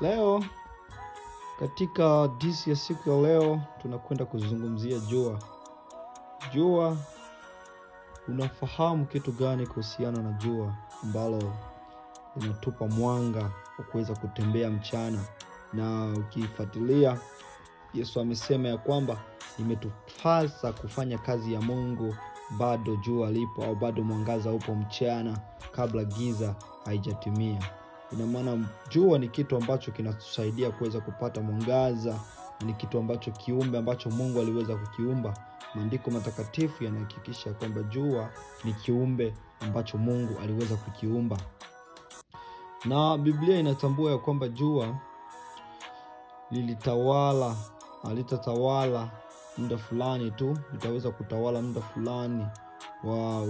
Leo katika disi ya siku ya leo tunakwenda kuzungumzia jua. Jua, unafahamu kitu gani kuhusiana na jua ambalo linatupa mwanga wa kuweza kutembea mchana? Na ukifuatilia, Yesu amesema ya kwamba imetupasa kufanya kazi ya Mungu bado jua lipo au bado mwangaza upo mchana kabla giza haijatimia. Ina maana jua ni kitu ambacho kinatusaidia kuweza kupata mwangaza, ni kitu ambacho kiumbe ambacho Mungu aliweza kukiumba. Maandiko matakatifu yanahakikisha kwamba jua ni kiumbe ambacho Mungu aliweza kukiumba. Na Biblia inatambua ya kwamba jua halitatawala muda fulani tu, litaweza kutawala muda fulani wa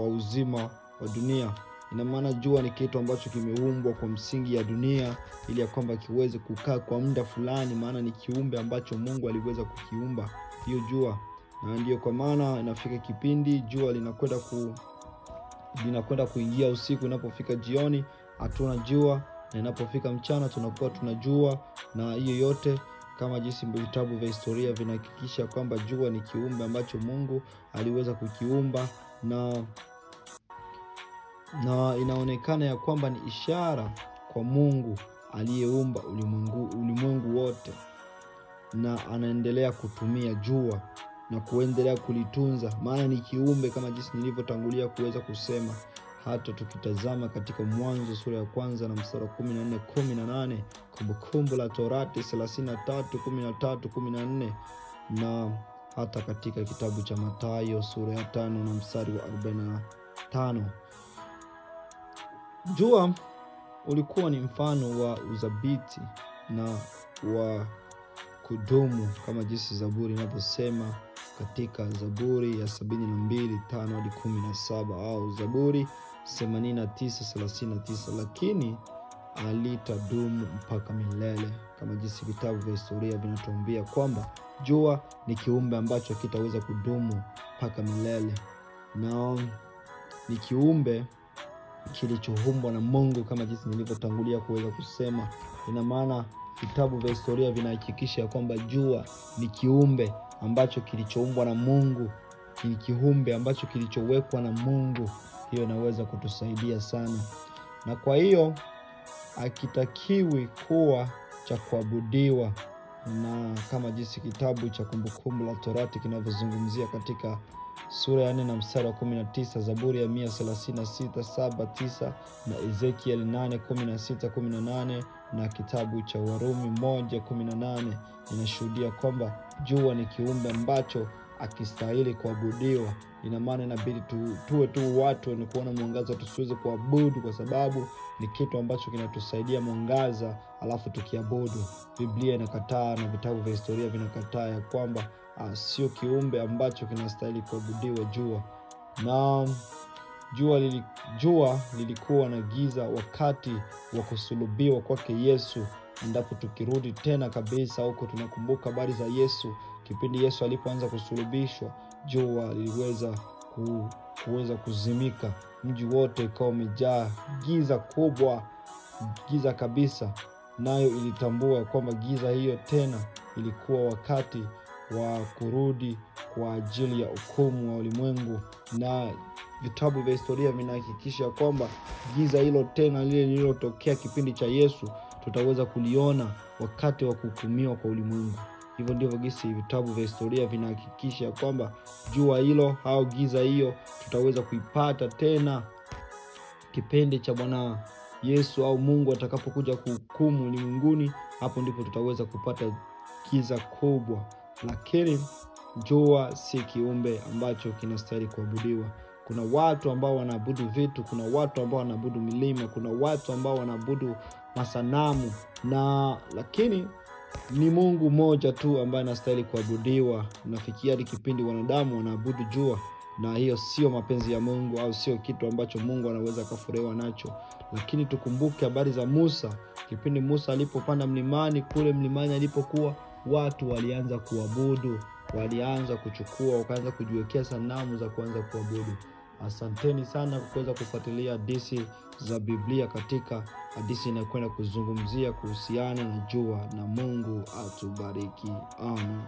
uzima wa dunia. Ina maana jua ni kitu ambacho kimeumbwa kwa msingi ya dunia ili ya kwamba kiweze kukaa kwa muda fulani, maana ni kiumbe ambacho Mungu aliweza kukiumba hiyo jua. Na ndio kwa maana inafika kipindi jua linakwenda kuingia usiku, inapofika jioni hatuna jua, na inapofika mchana tunakuwa tunajua. Na hiyo yote kama jinsi vitabu vya historia vinahakikisha kwamba jua ni kiumbe ambacho Mungu aliweza kukiumba, na inaonekana ya kwamba ni ishara kwa Mungu aliyeumba ulimwengu wote, na anaendelea kutumia jua na kuendelea kulitunza, maana ni kiumbe kama jinsi nilivyotangulia kuweza kusema. Hata tukitazama katika Mwanzo sura ya 1 na mstari 14-18, Kumbukumbu la Torati 33:13-14, na hata katika kitabu cha Mathayo sura ya 5 na mstari wa 45. Jua ulikuwa ni mfano wa udhabiti na wa kudumu kama jinsi Zaburi inavyosema katika Zaburi ya 72:5-17 au Zaburi 89:39, lakini alitadumu mpaka milele, kama jinsi vitabu vya historia vinatuambia kwamba jua ni kiumbe ambacho kitaweza kudumu mpaka milele, na ni kiumbe kilichoumbwa na Mungu kama jinsi nilivyotangulia kuweza kusema. Ina maana vitabu vya historia vinahakikisha kwamba jua ni kiumbe ambacho kilichoumbwa na Mungu, ni kiumbe ambacho kilichowekwa na Mungu. Hiyo inaweza kutusaidia sana, na kwa hiyo hakitakiwi kuwa cha kuabudiwa, na kama jinsi kitabu cha Kumbukumbu la Torati kinavyozungumzia katika sura ya 4 na mstari wa 19, Zaburi ya 136:7-9, na Ezekiel 8:16-18, na kitabu cha Warumi 1:18 inashuhudia kwamba jua ni kiumbe ambacho akistahili kuabudiwa. Ina maana inabidi tuwe tu watu wenye kuona mwangaza, tusiweze kuabudu kwa sababu ni kitu ambacho kinatusaidia mwangaza alafu tukiabudu. Biblia inakataa na vitabu vya historia vinakataa ya kwamba sio kiumbe ambacho kinastahili kuabudiwa jua. Na jua lilikuwa na giza wakati wa kusulubiwa kwake Yesu. Endapo tukirudi tena kabisa huko, tunakumbuka habari za Yesu. Kipindi Yesu alipoanza kusulubishwa, jua liliweza kuzimika, mji wote ukawa umejaa giza kubwa, giza kabisa. Nayo ilitambua kwamba giza hiyo tena ilikuwa wakati wa kurudi kwa ajili ya hukumu wa ulimwengu, na vitabu vya historia vinahakikisha kwamba giza hilo tena lile lililotokea kipindi cha Yesu tutaweza kuliona wakati wa kuhukumiwa kwa ulimwengu. Hivyo ndivyo gisi vitabu vya historia vinahakikisha kwamba jua hilo au giza hiyo tutaweza kuipata tena kipindi cha Bwana Yesu au Mungu atakapokuja kuhukumu ulimwenguni. Hapo ndipo tutaweza kupata giza kubwa. Lakini jua si kiumbe ambacho kinastahili kuabudiwa. Kuna watu ambao wanaabudu vitu, kuna watu ambao wanaabudu milima, kuna watu ambao wanaabudu masanamu, lakini ni Mungu mmoja tu ambaye anastahili kuabudiwa. Nafikia hadi kipindi wanadamu wanaabudu jua, na hiyo sio mapenzi ya Mungu au sio kitu ambacho Mungu anaweza kufurahiwa nacho. Lakini tukumbuke habari za Musa. Kipindi Musa alipopanda mlimani, kule mlimani alipokuwa, watu walianza kuabudu, walianza kuchukua, wakaanza kujiwekea sanamu za kuanza kuabudu. Asanteni sana kwa kuweza kufuatilia hadithi za Biblia katika hadithi inayokwenda kuzungumzia kuhusiana na jua, na Mungu atubariki. Amen.